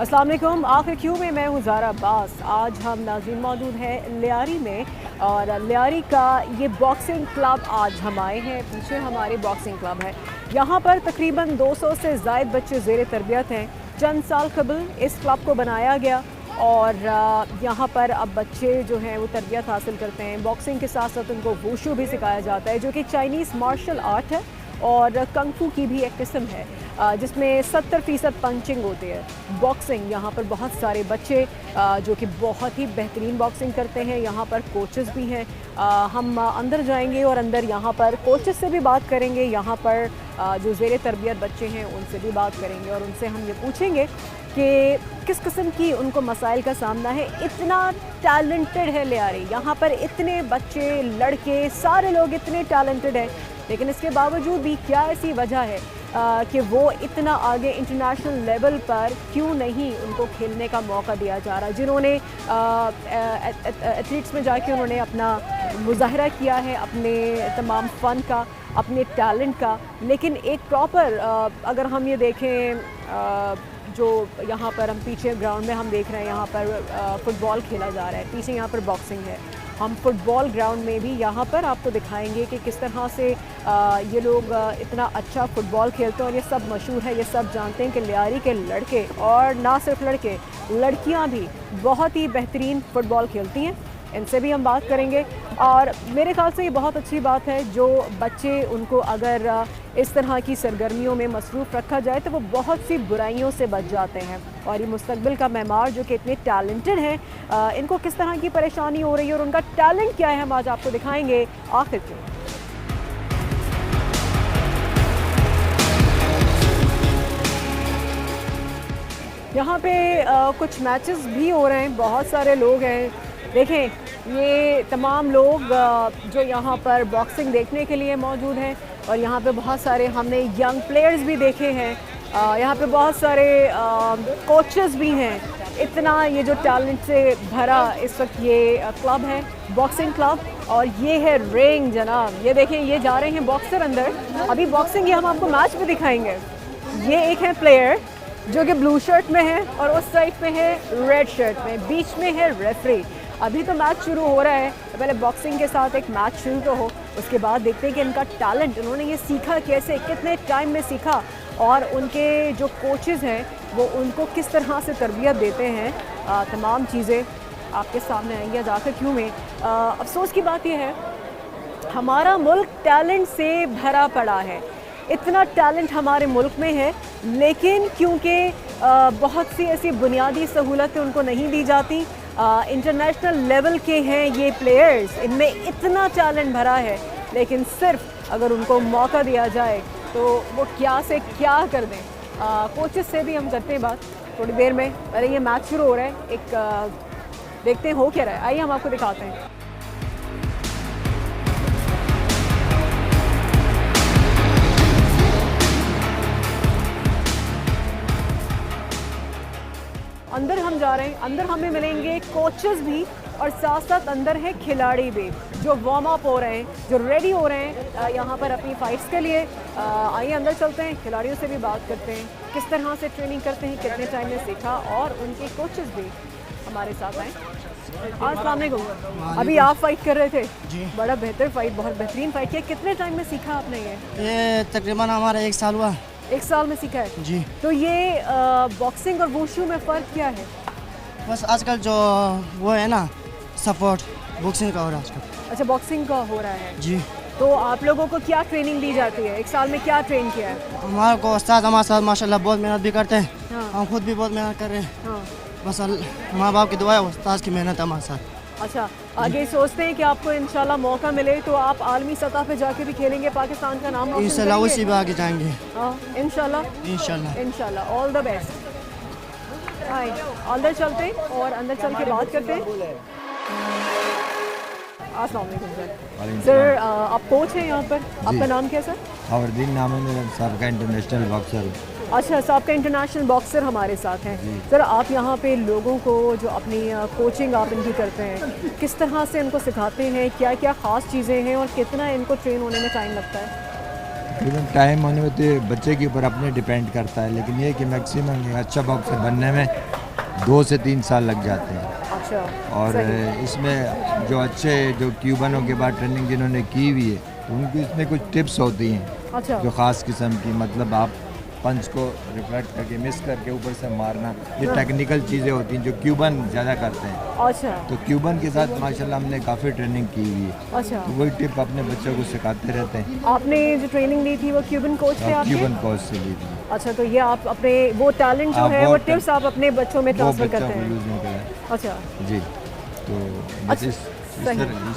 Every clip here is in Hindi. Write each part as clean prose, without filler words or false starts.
अस्सलाम वालेकुम। आखिर क्यों में मैं हूँ ज़ारा अब्बास। आज हम नाज़रीन मौजूद हैं लियारी में और लियारी का ये बॉक्सिंग क्लब आज हम आए हैं। पीछे हमारे बॉक्सिंग क्लब है। यहाँ पर तकरीबन 200 से ज़ायद बच्चे ज़ेर तरबियत हैं। चंद साल कबल इस क्लब को बनाया गया और यहाँ पर अब बच्चे जो हैं वो तरबियत हासिल करते हैं। बॉक्सिंग के साथ साथ उनको वुशु भी सिखाया जाता है जो कि चाइनीज़ मार्शल आर्ट है और कंग-फू की भी एक किस्म है जिसमें 70% पंचिंग होती है। बॉक्सिंग यहाँ पर बहुत सारे बच्चे जो कि बहुत ही बेहतरीन बॉक्सिंग करते हैं। यहाँ पर कोचेस भी हैं। हम अंदर जाएंगे और अंदर यहाँ पर कोचेस से भी बात करेंगे। यहाँ पर जो ज़ेरे तरबियत बच्चे हैं उनसे भी बात करेंगे और उनसे हम ये पूछेंगे कि किस किस्म की उनको मसाइल का सामना है। इतना टैलेंटेड है लियारी, यहाँ पर इतने बच्चे लड़के सारे लोग इतने टैलेंटेड हैं, लेकिन इसके बावजूद भी क्या ऐसी वजह है कि वो इतना आगे इंटरनेशनल लेवल पर क्यों नहीं उनको खेलने का मौका दिया जा रहा। जिन्होंने एथलीट्स में जाके उन्होंने अपना मुजाहरा किया है अपने तमाम फ़न का, अपने टैलेंट का, लेकिन एक प्रॉपर अगर हम ये देखें जो यहाँ पर हम पीछे ग्राउंड में हम देख रहे हैं यहाँ पर फुटबॉल खेला जा रहा है, पीछे यहाँ पर बॉक्सिंग है। हम फुटबॉल ग्राउंड में भी यहाँ पर आपको दिखाएंगे कि किस तरह से ये लोग इतना अच्छा फुटबॉल खेलते हैं और ये सब मशहूर है। ये सब जानते हैं कि लियारी के लड़के और ना सिर्फ लड़के, लड़कियाँ भी बहुत ही बेहतरीन फ़ुटबॉल खेलती हैं। इनसे भी हम बात करेंगे और मेरे ख्याल से ये बहुत अच्छी बात है जो बच्चे उनको अगर इस तरह की सरगर्मियों में मसरूफ़ रखा जाए तो वो बहुत सी बुराइयों से बच जाते हैं। और ये मुस्तकबिल का मेहमान जो कि इतने टैलेंटेड हैं, इनको किस तरह की परेशानी हो रही है और उनका टैलेंट क्या है हम आज आपको दिखाएंगे आखिर क्यों। यहाँ पे कुछ मैचेस भी हो रहे हैं, बहुत सारे लोग हैं। देखें ये तमाम लोग जो यहाँ पर बॉक्सिंग देखने के लिए मौजूद हैं और यहाँ पे बहुत सारे हमने यंग प्लेयर्स भी देखे हैं। यहाँ पे बहुत सारे कोचेस भी हैं। इतना ये जो टैलेंट से भरा इस वक्त ये क्लब है, बॉक्सिंग क्लब, और ये है रिंग जनाब। ये देखें ये जा रहे हैं बॉक्सर अंदर। अभी बॉक्सिंग ये हम आपको मैच भी दिखाएंगे। ये एक है प्लेयर जो कि ब्लू शर्ट में है और उस साइड पे है रेड शर्ट में, बीच में है रेफरी। अभी तो मैच शुरू हो रहा है, तो पहले बॉक्सिंग के साथ एक मैच शुरू तो हो, उसके बाद देखते हैं कि इनका टैलेंट, उन्होंने ये सीखा कैसे, कितने टाइम में सीखा और उनके जो कोचेज़ हैं वो उनको किस तरह से तरबियत देते हैं। तमाम चीज़ें आपके सामने आएंगी आज आखिर क्यों में। अफसोस की बात यह है हमारा मुल्क टैलेंट से भरा पड़ा है। इतना टैलेंट हमारे मुल्क में है, लेकिन क्योंकि बहुत सी ऐसी बुनियादी सहूलतें उनको नहीं दी जाती। इंटरनेशनल लेवल के हैं ये प्लेयर्स, इनमें इतना टैलेंट भरा है, लेकिन सिर्फ अगर उनको मौका दिया जाए तो वो क्या से क्या कर दें। कोचेस से भी हम करते हैं बात थोड़ी देर में। पहले ये मैच शुरू हो रहा है, एक देखते हैं हो क्या रहा है। आइए हम आपको दिखाते हैं। अंदर हम जा रहे हैं, अंदर हमें मिलेंगे कोचेस भी और साथ साथ अंदर हैं खिलाड़ी भी जो वार्म अप हो रहे हैं, जो रेडी हो रहे हैं यहाँ पर अपनी फाइट्स के लिए। आइए अंदर चलते हैं, खिलाड़ियों से भी बात करते हैं किस तरह से ट्रेनिंग करते हैं, कितने टाइम में सीखा, और उनके कोचेस भी हमारे साथ आए। अस्सलाम वालेकुम। अभी आप फाइट कर रहे थे जी, बड़ा बेहतर फाइट, बहुत बेहतरीन फाइट किया। कितने टाइम में सीखा आपने ये? तकरीबन हमारा 1 साल हुआ। 1 साल में सीखा है जी। तो ये बॉक्सिंग और वुशु में फ़र्क क्या है? बस आजकल जो वो है ना सपोर्ट बॉक्सिंग का हो रहा है आजकल। अच्छा, बॉक्सिंग का हो रहा है जी। तो आप लोगों को क्या ट्रेनिंग दी जाती है? 1 साल में क्या ट्रेन किया है? हमारे को उस्ताद हमारे साथ माशाल्लाह बहुत मेहनत भी करते हैं। हाँ। हम खुद भी बहुत मेहनत कर रहे हैं। हाँ। बस माँ बाप की दुआ है, उस्ताद की मेहनत है हमारे साथ। अच्छा, आगे सोचते हैं कि आपको इंशाल्लाह मौका मिले तो आप आलमी सतह पे जाके भी खेलेंगे, पाकिस्तान का नाम रोशन इंशाल्लाह करेंगे? उसी भी आगे जाएंगे। हाँ, इंशाल्लाह इंशाल्लाह। All the best. हाय, अंदर चलते हैं और अंदर चल के बात करते हैं। अस्सलाम वालेकुम सर। आप कोच हैं यहाँ पर, आपका नाम क्या है सर? हवरदीन नाम है मेरा, सबका इंटरनेशनल बॉक्सर। अच्छा, सबका इंटरनेशनल बॉक्सर हमारे साथ हैं सर। आप यहाँ पे लोगों को जो अपनी कोचिंग आप इनकी करते हैं, किस तरह से इनको सिखाते हैं, क्या क्या ख़ास चीज़ें हैं और कितना इनको ट्रेन होने में टाइम लगता है? इवन टाइम होने में तो ये बच्चे के ऊपर अपने डिपेंड करता है, लेकिन ये कि मैक्सिमम अच्छा बॉक्सर बनने में 2 से 3 साल लग जाते हैं। अच्छा, और सही। इसमें जो अच्छे जो क्यूबनों के बाद ट्रेनिंग जिन्होंने की हुई है, तो उनकी इसमें कुछ टिप्स होती हैं अच्छा, जो ख़ास किस्म की, मतलब आप पंच को रिफ्लेक्ट करके मिस करके ऊपर से मारना, ये टेक्निकल चीज़ें होती हैं जो क्यूबन ज़्यादा करते हैं। अच्छा, तो क्यूबन के साथ माशाल्लाह हमने काफ़ी ट्रेनिंग की हुई है, अच्छा। तो वही टिप अपने बच्चों को सिखाते रहते हैं। आपने जो ट्रेनिंग ली थी वो क्यूबन कोच थे आपके? क्यूबन कोच से ली थी। अच्छा, तो ये आप अपने वो टैलेंट जो हाँ, है वो वो टिप्स आप अपने बच्चों में वो ट्रांसफर बच्चों करते को हैं? यूज़ नहीं करा। अच्छा, जी, तो अच्छा, बस इस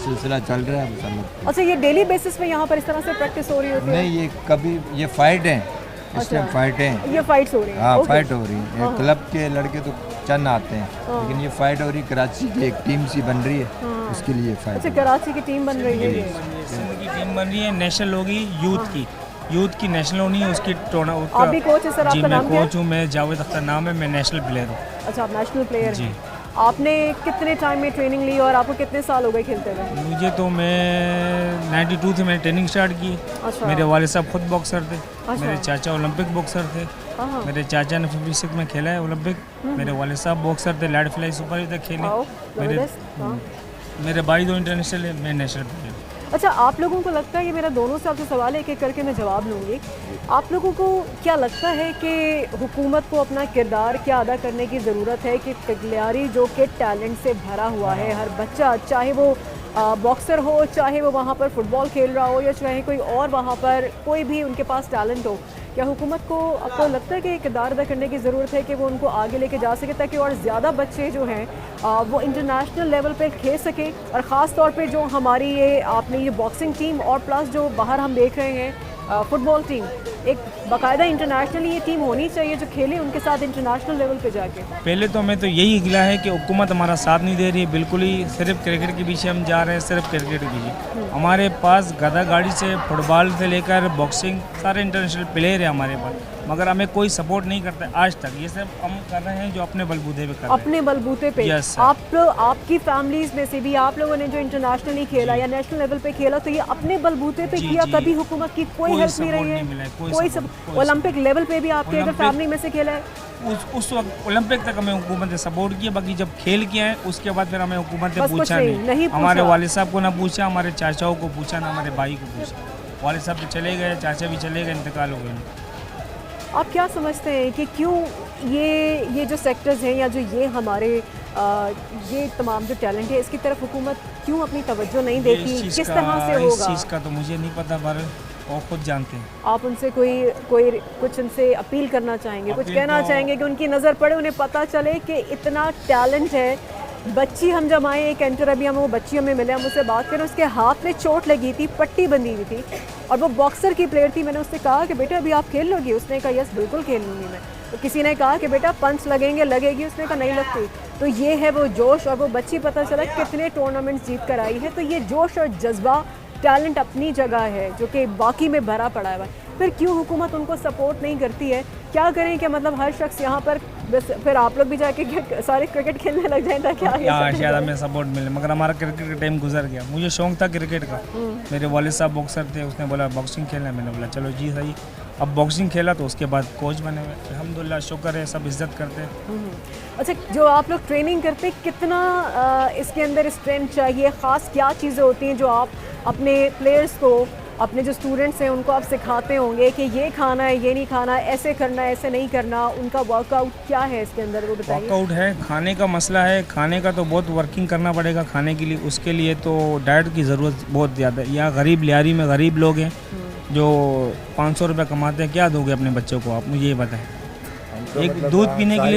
सिलसिला चल रहा है बस अलग। अच्छा। ये डेली बेसिस पे यहाँ पर इस तरह से प्रैक्टिस हो रही होती है? नहीं, ये कभी ये फाइट है, इस टाइम अच्छा। फाइट है। ये फाइट्स हो रही है? हाँ, ओके। फाइट हो रही है। हाँ। क्लब के लड़के तो चंद आते हैं, हाँ। लेकिन ये फाइट हो रही है, कराची की एक टीम सी बन रही है, हाँ। उसके लिए फाइट अच्छा, हो रही कराची की टीम बन रही है ये? सिंध की टीम बन रही है, नेशनल होगी यूथ की, यूथ की नेशनल होनी है उसकी टूर्नामेंट। आप भी कोच हैं सर? जी, आपका मैं नाम क्या है? कोच हूँ, मैं जावेद अख्तर नाम है, मैं नेशनल प्लेयर हूँ। अच्छा, आप नेशनल प्लेयर जी। हैं। आपने कितने टाइम में ट्रेनिंग ली और आपको कितने साल हो गए खेलते हुए? मुझे तो मैं 92 से मैंने ट्रेनिंग स्टार्ट की। अच्छा। मेरे वाले साहब खुद बॉक्सर थे, अच्छा। मेरे चाचा ओलंपिक बॉक्सर थे, हाँ, मेरे चाचा ने 56 में खेला है ओलंपिक, मेरे वाले साहब बॉक्सर थे, लाइट फ्लाई सुपर तक खेले। आओ, मेरे जबरदस्त। हाँ। मेरे भाई 2 इंटरनेशनल है, मैं नेशनल प्लेयर। अच्छा, आप लोगों को लगता है, ये मेरा दोनों से आपसे सवाल है, एक एक करके मैं जवाब लूँगी। आप लोगों को क्या लगता है कि हुकूमत को अपना किरदार क्या अदा करने की ज़रूरत है कि कगलियारी जो कि टैलेंट से भरा हुआ है, हर बच्चा चाहे वो बॉक्सर हो, चाहे वो वहाँ पर फुटबॉल खेल रहा हो, या चाहे कोई और वहाँ पर कोई भी उनके पास टैलेंट हो, क्या हुकूमत को आपको लगता है कि किरदार अदा करने की ज़रूरत है कि वो उनको आगे लेके जा सके, ताकि और ज़्यादा बच्चे जो हैं वो इंटरनेशनल लेवल पे खेल सकें? और ख़ास तौर पे जो हमारी ये आपने ये बॉक्सिंग टीम और प्लस जो बाहर हम देख रहे हैं फुटबॉल टीम, एक बाकायदा इंटरनेशनल ये टीम होनी चाहिए जो खेले उनके साथ इंटरनेशनल लेवल पे जाके। पहले तो मैं तो यही गिला है कि हुकूमत हमारा साथ नहीं दे रही है, बिल्कुल ही सिर्फ क्रिकेट के पीछे हम जा रहे हैं, सिर्फ क्रिकेट के पीछे। हमारे पास गदा गाड़ी से फुटबॉल से लेकर बॉक्सिंग सारे इंटरनेशनल प्लेयर है हमारे पास, मगर हमें कोई सपोर्ट नहीं करता है आज तक। ये सब हम कर रहे हैं जो अपने बलबूते पे कर रहे हैं। अपने बलबूते पे? Yes, sir. आपकी फैमिलीज में से भी आप लोगों ने जो इंटरनेशनली खेला या नेशनल लेवल पे खेला, तो ये अपने बलबूते पे जी, किया? जी। कभी हुकूमत की कोई हेल्प नहीं support रही है? नहीं मिला है, कोई कोई support, कोई ओलंपिक लेवल पे भी आपके अगर ओलंपिक- फैमिली में से खेला है? उस वक्त ओलंपिक तक हमें हुकूमत ने सपोर्ट किया, बाकी जब खेल किया है उसके बाद फिर हमें हुकूमत ने बस कुछ पूछा नहीं पूछा। हमारे वालिद साहब को ना पूछा, हमारे चाचाओं को पूछा, ना हमारे भाई को पूछा। वालिद साहब तो चले गए, चाचा भी चले गए, इंतकाल हो गए। आप क्या समझते हैं कि क्यों ये जो सेक्टर्स हैं या जो ये हमारे ये तमाम जो टैलेंट है, इसकी तरफ हुकूमत क्यों अपनी तवज्जो नहीं देती? किस तरह से इस होगा? चीज़ का तो मुझे नहीं पता, पर वो खुद जानते हैं। आप उनसे कुछ उनसे अपील करना चाहेंगे, कुछ अपील कहना तो- चाहेंगे कि उनकी नज़र पड़े, उन्हें पता चले कि इतना टैलेंट है? बच्ची हम जब आए, एक एंटर अभी हम वो बच्ची हमें मिले, हम उससे बात करें, उसके हाथ में चोट लगी थी, पट्टी बंधी हुई थी और वो बॉक्सर की प्लेयर थी। मैंने उससे कहा कि बेटा अभी आप खेल लोगी? उसने कहा यस बिल्कुल खेल लूँगी मैं। तो किसी ने कहा कि बेटा पंच लगेगी? उसने कहा नहीं लगती। तो ये है वो जोश, और वो बच्ची पता चला कितने टूर्नामेंट्स जीत कर आई है। तो ये जोश और जज्बा, टैलेंट अपनी जगह है जो कि बाकी में भरा पड़ा है। फिर क्यों हुकूमत उनको सपोर्ट नहीं करती है? क्या करें कि मतलब हर शख्स यहाँ पर बस फिर आप लोग भी जाके सारे क्रिकेट खेलने लग जाएं ताकि आगे यहाँ सब शायद हमें सपोर्ट मिले, मगर हमारा क्रिकेट का टाइम गुजर गया। मुझे शौक था क्रिकेट का, मेरे वालिद साहब बॉक्सर थे, उसने बोला बॉक्सिंग खेलना है, मैंने बोला चलो जी सही। अब बॉक्सिंग खेला तो उसके बाद कोच बने हुए, अल्हम्दुलिल्लाह शुक्र है, सब इज्जत करते हैं। अच्छा, जो आप लोग ट्रेनिंग करते, कितना इसके अंदर स्ट्रेंथ चाहिए? ख़ास क्या चीज़ें होती हैं जो आप अपने प्लेयर्स को, अपने जो स्टूडेंट्स हैं उनको आप सिखाते होंगे कि ये खाना है, ये नहीं खाना, ऐसे करना है, ऐसे नहीं करना? उनका वर्कआउट क्या है इसके अंदर, वो बताइए। वर्कआउट है, खाने का मसला है, खाने का तो बहुत वर्किंग करना पड़ेगा खाने के लिए। उसके लिए तो डाइट की ज़रूरत बहुत ज़्यादा है। यहाँ गरीब लियारी में गरीब लोग हैं जो 500 रुपये कमाते हैं, क्या दोगे अपने बच्चों को आप? मुझे ये बताएं। एक दूध पीने के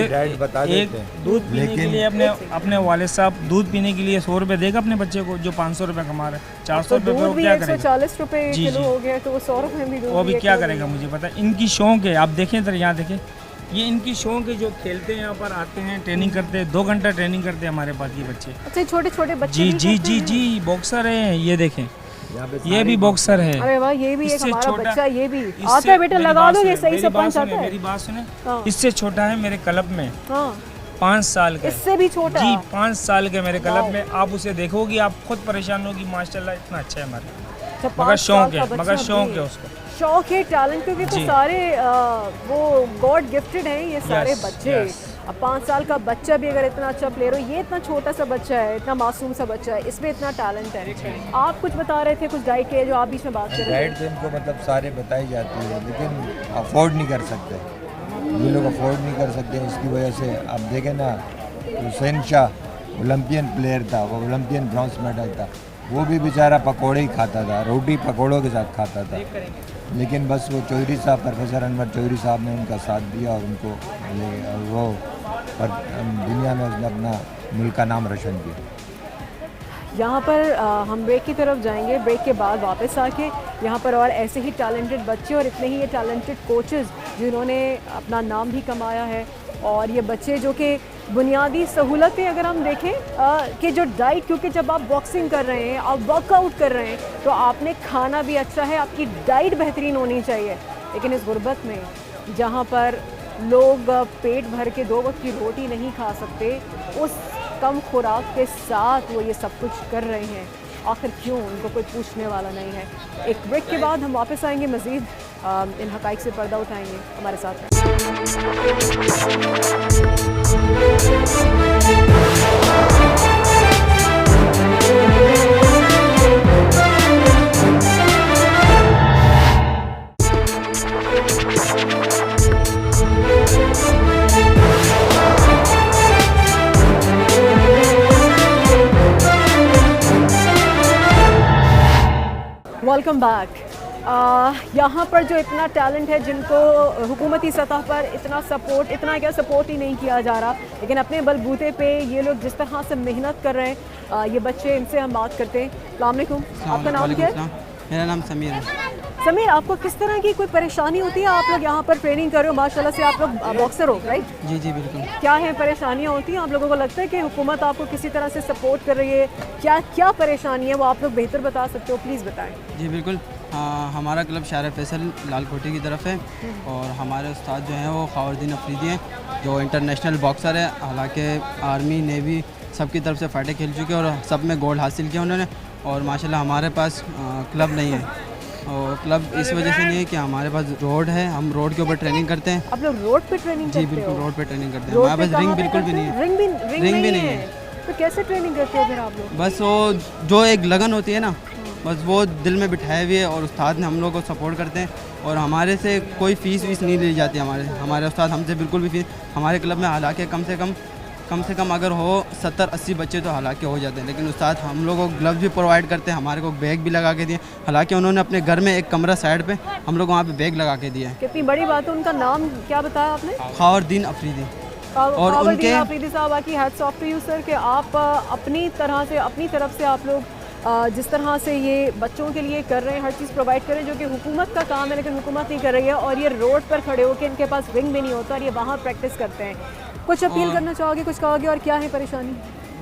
लिए अपने वालिद साहब दूध पीने के लिए 100 रुपये देगा अपने बच्चे को, जो 500 रुपये कमा रहे हैं। 400 रुपये दूध भी क्या करेगा? 140 रुपए जी, किलो जी। हो गया, तो वो 100 रुपए में दूध वो अभी भी क्या एक करेगा मुझे पता है। इनकी शौक है, आप देखें इधर, यहाँ देखें, ये इनकी शौक है, जो खेलते हैं यहाँ पर आते हैं, ट्रेनिंग करते हैं, 2 घंटा ट्रेनिंग करते हैं हमारे पास ये बच्चे। अच्छा, छोटे छोटे बच्चे जी भी जी करते जी हैं? जी बॉक्सर है, ये देखें, ये भी बॉक्सर है। अरे वाह, ये भी एक इससे हमारा छोटा- बच्चा, ये भी इससे- आता है बेटा, मेरी लगा बात दोगे सुने, सही मेरी से बात पंच सुने, आता है? मेरी बात सुने, हाँ। इससे छोटा है मेरे क्लब में, हाँ, 5 साल का है। इससे भी छोटा? जी 5 साल के मेरे क्लब वाह। में। आप उसे देखोगी, आप खुद परेशान होगी, माशाल्लाह इतना अच्छा है हमारे। अच्छा, मगर 5 शौक साल का है, बच्चा मगर शौक भी है उसको। शौक है, टैलेंट, क्योंकि तो जी। सारे वो गॉड गिफ्टेड हैं ये सारे Yes, बच्चे। yes. अब 5 साल का बच्चा भी अगर इतना अच्छा प्लेयर हो, ये इतना छोटा सा बच्चा है, इतना मासूम सा बच्चा है, इसमें इतना टैलेंट है। आप कुछ बता रहे थे, कुछ डाइट के जो आप बीच में बात कर रहे गाइड थे। तो इनको मतलब सारे बताई जाती है, लेकिन अफोर्ड नहीं कर सकते, ये लोग अफोर्ड नहीं कर सकते। इसकी वजह से आप देखें ना, हुसैन शाह ओलंपियन प्लेयर था, वो ओलंपियन ब्रॉन्ज मेडल था, वो भी बेचारा पकोड़े ही खाता था, रोटी पकोड़ों के साथ खाता था। लेकिन बस वो चौधरी साहब, प्रोफेसर अनवर चौधरी साहब ने उनका साथ दिया और उनको वो पर दुनिया में उसने अपना मुल्क का नाम रोशन किया। यहाँ पर हम ब्रेक की तरफ जाएंगे, ब्रेक के बाद वापस आके यहाँ पर और ऐसे ही टैलेंटेड बच्चे और इतने ही ये टैलेंटेड कोचेस जिन्होंने अपना नाम भी कमाया है। और ये बच्चे जो कि बुनियादी सहूलतें अगर हम देखें कि जो डाइट, क्योंकि जब आप बॉक्सिंग कर रहे हैं, आप वर्कआउट कर रहे हैं, तो आपने खाना भी अच्छा है, आपकी डाइट बेहतरीन होनी चाहिए। लेकिन इस गुर्बत में जहाँ पर लोग पेट भर के 2 वक्त की रोटी नहीं खा सकते, उस कम खुराक के साथ वो ये सब कुछ कर रहे हैं, आखिर क्यों? उनको कोई पूछने वाला नहीं है। एक ब्रेक के बाद हम वापस आएंगे, मज़ीद इन हक़ाइक़ से पर्दा उठाएंगे। हमारे साथ वेलकम बैक। यहाँ पर जो इतना टैलेंट है, जिनको हुकूमती सतह पर इतना सपोर्ट, इतना क्या सपोर्ट ही नहीं किया जा रहा, लेकिन अपने बलबूते पे ये लोग जिस तरह से मेहनत कर रहे हैं, ये बच्चे, इनसे हम बात करते हैं। अस्सलाम वालेकुम, आपका नाम क्या है? मेरा नाम समीर है। समीर, आपको किस तरह की कोई परेशानी होती है? आप लोग यहाँ पर ट्रेनिंग कर रहे हो, माशाल्लाह से आप लोग बॉक्सर हो, राइट? जी जी बिल्कुल। क्या है परेशानियाँ होती हैं? आप लोगों को लगता है कि हुकूमत आपको किसी तरह से सपोर्ट कर रही है? क्या क्या परेशानी है, वो आप लोग बेहतर बता सकते हो, प्लीज़ बताएं। जी बिल्कुल। हमारा क्लब शायर फैसल लालकोटी की तरफ है और हमारे उस्ताद जो हैं वो खवारदीन अफरीदी हैं, जो इंटरनेशनल बॉक्सर है। हालांकि आर्मी, नेवी सबकी तरफ से फ़ाइटें खेल चुके हैं और सब में गोल्ड हासिल किया उन्होंने। और माशाल्लाह हमारे पास क्लब नहीं है, और क्लब इस वजह से नहीं है कि हमारे पास रोड है, हम रोड के ऊपर ट्रेनिंग करते हैं। आप लोग रोड पे ट्रेनिंग जी करते बिल्कुल, हो? रोड पे ट्रेनिंग करते हैं। रोड हमारे पे पास रिंग कहाँ पे बिल्कुल भी करते नहीं हो? है। रिंग भी नहीं है। है। तो कैसे ट्रेनिंग करते हो फिर आप लोग? बस वो जो एक लगन होती है ना, बस वो दिल में बिठाए हुए है और उस्ताद ने हम लोग को सपोर्ट करते हैं। और हमारे से कोई फ़ीस वीस नहीं ली जाती। हमारे उस्ताद हमसे बिल्कुल भी फीस, हमारे क्लब में हालांकि कम से कम अगर हो 70-80 बच्चे तो हालांकि हो जाते हैं, लेकिन उस्ताद हम लोगों को ग्लव्स भी प्रोवाइड करते हैं, हमारे को बैग भी लगा के दिए। हालांकि उन्होंने अपने घर में एक कमरा साइड पे हम लोग वहाँ पे बैग लगा के दिया है। कितनी बड़ी बात है। उनका नाम क्या बताया आपने? खवारदीन अफरीदी। और उनके अफरीदी साहब की hats off to you sir, कि आप अपनी तरफ से आप लोग जिस तरह से ये बच्चों के लिए कर रहे हैं, हर चीज़ प्रोवाइड कर रहे हैं, जो कि हुकूमत का काम है, लेकिन हुकूमत नहीं कर रही है। और ये रोड पर खड़े होकर, इनके पास रिंग भी नहीं होता और ये वहाँ प्रैक्टिस करते हैं। कुछ अपील करना चाहोगे, कुछ कहोगे, और क्या है परेशानी?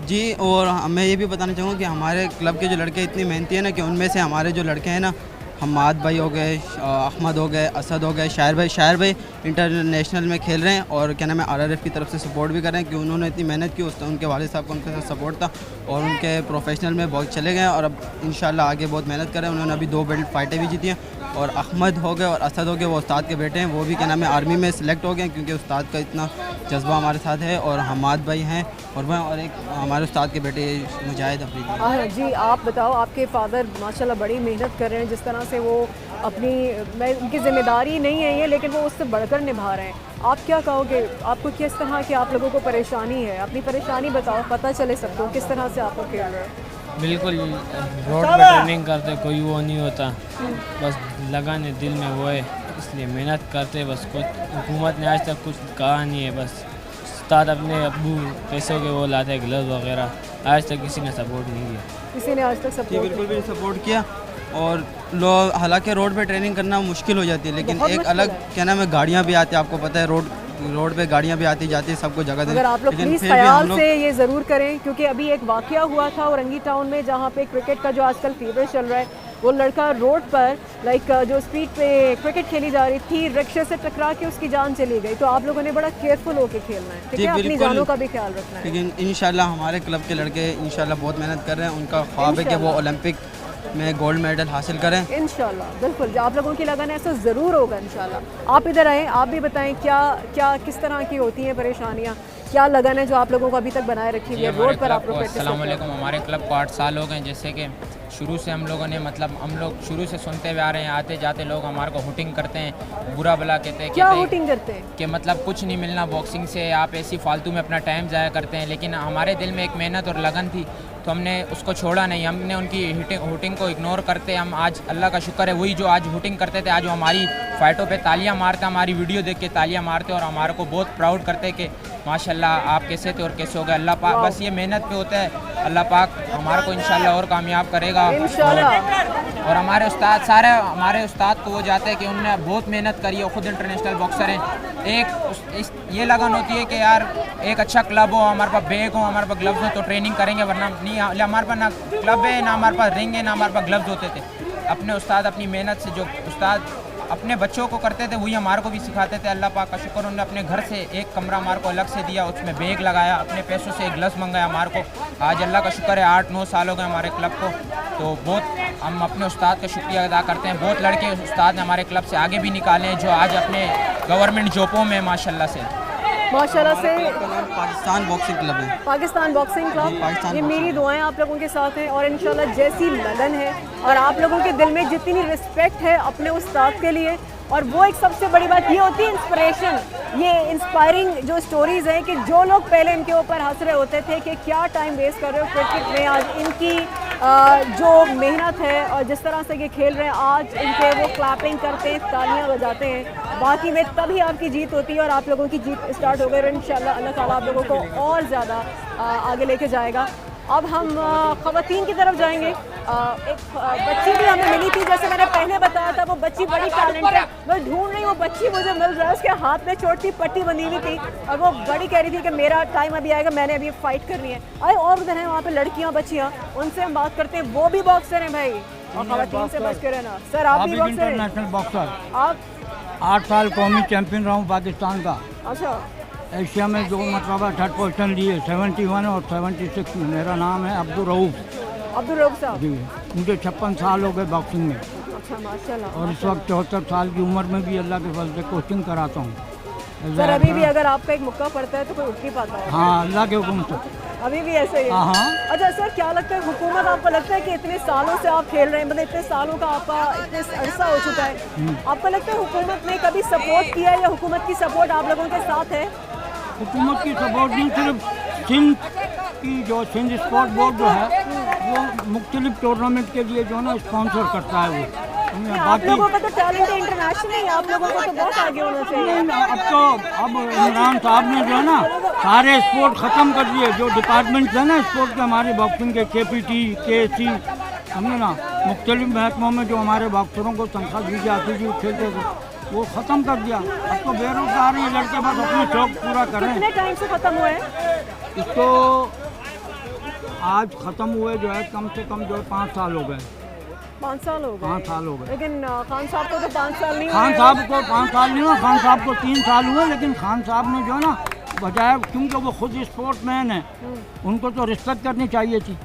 जी, और मैं ये भी बताना चाहूँगा कि हमारे क्लब के जो लड़के इतनी मेहनती हैं ना, कि उनमें से हमारे जो लड़के हैं ना, हमाद भाई हो गए, अहमद हो गए, असद हो गए, शायर भाई इंटरनेशनल में खेल रहे हैं और क्या नाम है RRF की तरफ से सपोर्ट भी कर रहे हैं, कि उन्होंने इतनी मेहनत की। उनके वालिद साहब का उनके साथ सपोर्ट था और उनके प्रोफेशनल में बहुत चले गए और अब इंशाल्लाह आगे बहुत मेहनत कर रहे हैं। उन्होंने अभी 2 बेल्ट फाइटें भी जीती हैं। और अहमद हो गए और असद हो गए, वो उस्ताद के बेटे हैं, वो भी क्या नाम है आर्मी में सिलेक्ट हो गए, क्योंकि उस्ताद का इतना जज्बा हमारे साथ है। और हमाद भाई हैं और एक हमारे उस्ताद के बेटे मुजाहिद अफरीदी। जी, आप बताओ, आपके फादर माशाल्लाह बड़ी मेहनत कर रहे हैं, जिस तरह से वो अपनी, उनकी जिम्मेदारी नहीं है ये, लेकिन वो उससे बढ़कर निभा रहे हैं। आप क्या कहोगे? आपको किस तरह की आप लोगों को परेशानी है? अपनी परेशानी बताओ, पता चले सबको किस तरह से आप लोग खेल रहे हैं। बिल्कुल, रोड पे ट्रेनिंग करते, कोई वो नहीं होता, बस लगन है दिल में, वो है, इसलिए मेहनत करते। बस कुछ हुकूमत ने आज तक कुछ कहा नहीं है। बस उस्ताद अपने अब्बू पैसों के वो लाते हैं, ग्लव्स वगैरह, आज तक किसी ने सपोर्ट नहीं किया। किसी ने आज तक जी सपोर्ट बिल्कुल भी सपोर्ट किया। और लोग हालांकि रोड पे ट्रेनिंग करना मुश्किल हो जाती है, लेकिन बहुत एक मुश्किल अलग है। क्या नाम है गाड़ियाँ भी आती है, आपको पता है रोड पे गाड़ियाँ भी आती जाती है, सबको जगह अगर आप लोग लेकिन प्लीज़ फिर भी ख्याल हम लोग से ये ज़रूर करें, क्योंकि अभी एक वाकया हुआ था औरंगी टाउन में, जहाँ पे क्रिकेट का जो आजकल फीवर चल रहा है, वो लड़का रोड पर जो स्ट्रीट पे क्रिकेट खेली जा रही थी, रिक्शे से टकरा के उसकी जान चली गई। तो आप लोगों ने बड़ा केयरफुल होकर खेलना है, ठीक जी, है? अपनी बिल्कुल। जानों का भी ख्याल रखना है। लेकिन इंशाल्लाह हमारे क्लब के लड़के इंशाल्लाह बहुत मेहनत कर रहे हैं। उनका ख्वाब है कि वो ओलंपिक में गोल्ड मेडल हासिल करें। इंशाल्लाह, बिल्कुल, जो आप लोगों की लगन है ऐसा ज़रूर होगा इंशाल्लाह। आप इधर आएँ, आप भी बताएं क्या क्या किस तरह की होती हैं परेशानियाँ, क्या लगन है जो आप लोगों को अभी तक बनाए रखी हुई है रोड पर आप लोग प्रैक्टिस करते हैं? अस्सलाम वालेकुम। हमारे क्लब को 8 साल हो गए, जैसे कि शुरू से हम लोगों ने हम लोग शुरू से सुनते हुए आ रहे हैं, आते जाते लोग हमारे को हुटिंग करते हैं, बुरा भला कहते हैं। क्या हुटिंग करते हैं? कि मतलब कुछ नहीं मिलना बॉक्सिंग से, आप ऐसी फालतू में अपना टाइम ज़ाया करते हैं। लेकिन हमारे दिल में एक मेहनत और लगन थी तो हमने उसको छोड़ा नहीं। हमने उनकी हुटिंग को इग्नोर करते हम आज अल्लाह का शुक्र है वही जो आज हुटिंग करते थे, आज वो हमारी फ़ाइटों पे तालियां मारते, हमारी वीडियो देख के तालियां मारते और हमारे को बहुत प्राउड करते कि माशाल्लाह आप कैसे थे और कैसे हो गए। अल्लाह पाक बस ये मेहनत पे होता है, अल्लाह पाक हमारे को इंशाल्लाह और कामयाब करेगा। और हमारे उस्ताद सारे हमारे उस्ताद को वो जाते हैं कि उन्होंने बहुत मेहनत करी है, ख़ुद इंटरनेशनल बॉक्सर हैं। ये लगन होती है कि यार एक अच्छा क्लब हो, हमारे पास बैग हो, हमारे पास ग्लव्स हो तो ट्रेनिंग करेंगे, वरना नहीं। हमारे पास ना क्लब है, ना हमारे पास रिंग है, ना हमारे पास ग्लव्स होते थे। अपने उस्ताद अपनी मेहनत से जो उस्ताद अपने बच्चों को करते थे वही हमारे को भी सिखाते थे। अल्लाह पाक का शुक्र, उन्होंने अपने घर से एक कमरा हमारे को अलग से दिया, उसमें बैग लगाया, अपने पैसों से एक ग्लव्स मंगाया हमारे को। आज अल्लाह का शुक्र है 8-9 साल हो गए हमारे क्लब को, तो बहुत हम अपने उस्ताद का शुक्रिया अदा करते हैं। बहुत लड़के उस्ताद ने हमारे क्लब से आगे भी निकाले हैं जो आज अपने गवर्नमेंट जॉबों में माशाल्लाह से पाकिस्तान बॉक्सिंग क्लब है। पाकिस्तान बॉक्सिंग क्लब, ये मेरी दुआएं आप लोगों के साथ हैं और इंशाल्लाह जैसी लगन है और आप लोगों के दिल में जितनी रिस्पेक्ट है अपने उस्ताद के लिए, और वो एक सबसे बड़ी बात ये होती है इंस्पिरेशन, ये इंस्पायरिंग जो स्टोरीज़ हैं कि जो लोग पहले इनके ऊपर हंस रहे होते थे कि क्या टाइम वेस्ट कर रहे हो क्रिकेट में, आज इनकी जो मेहनत है और जिस तरह से ये खेल रहे हैं, आज इनके वो क्लैपिंग करते हैं, तालियां बजाते हैं, बाकी में तभी आपकी जीत होती है और आप लोगों की जीत स्टार्ट हो गई और इंशाल्लाह अल्लाह ताला आप लोगों को और ज़्यादा आगे लेके जाएगा। अब हम ख़वातीन की तरफ जाएंगे। एक बच्ची भी हमें मिली थी, जैसे मैंने पहले बताया था, वो बच्ची बड़ी टैलेंट है, मैं ढूंढ रही हूँ, वो बच्ची मुझे मिल रहा है, उसके हाथ में छोटी पट्टी बंधी हुई थी और वो बड़ी कह रही थी कि मेरा टाइम अभी आएगा, मैंने अभी फाइट करनी है। अरे और उधर हैं वहाँ पे लड़कियाँ बच्चियाँ, उनसे हम बात करते हैं, वो भी बॉक्सर हैं भाई, और ख़वातीन से बच के रहना। सर आप भी बॉक्सर हैं? इंटरनेशनल बॉक्सर, आप 8 साल कौमी चैंपियन रहा हूँ पाकिस्तान का। अच्छा, एशिया में 2 मरतबा 3rd पोजीशन लिए, 71 और 76 में। मेरा नाम है अब्दुल रऊफ साहब जी। मुझे 56 साल हो गए बॉक्सिंग में। अच्छा माशाल्लाह। और इस वक्त 74 साल की उम्र में भी अल्लाह के फजल से कोचिंग कराता हूँ। सर अभी भी अगर आपका एक मुक्का पड़ता है तो कोई उठ नहीं पाता है? हाँ, अल्लाह के हुक्म से अभी भी ऐसे ही है? हाँ। अच्छा सर, क्या लगता है हुकूमत, आपको लगता है कि इतने सालों से आप खेल रहे हैं, मतलब इतने सालों का आपका इतने अरसा हो चुका है, आपको लगता है हुकूमत ने कभी सपोर्ट किया है या हुकूमत की सपोर्ट आप लोगों के साथ है? हुकूमत की सपोर्ट नहीं, सिर्फ सिंध की जो सिंध स्पोर्ट बोर्ड जो है वो मुख्तलिफ टूर्नामेंट के लिए जो है ना स्पॉन्सर करता है वो। आप लोगों का तो टैलेंट है इंटरनेशनल है, आप लोगों को तो बहुत आगे होना चाहिए। अब इमरान साहब ने जो है ना सारे स्पोर्ट ख़त्म कर दिए, जो डिपार्टमेंट है ना स्पोर्ट के हमारे बॉक्सिंग के, KPT, KSC, समझे ना, मुख्तलिफ महकमों में जो हमारे बॉक्सरों को तनख्वाह दी जाती थी, खेलते थे, वो ख़त्म कर दिया। अब तो बेरोजगार हैं लड़के, बस अपने शौक पूरा कर रहे हैं। कितने टाइम से ख़त्म हुए हैं इसको? आज ख़त्म हुए जो है कम से कम जो है 5 साल हो गए। 5 साल हो गए? 5 साल हो गए। लेकिन खान साहब को तो 5 साल नहीं हुए। खान साहब को 5 साल नहीं हुआ, खान साहब को 3 साल हुए, लेकिन खान साहब ने जो है ना बजाय, क्योंकि वो खुद स्पोर्ट मैन है, उनको तो रिस्पेक्ट करनी चाहिए थी,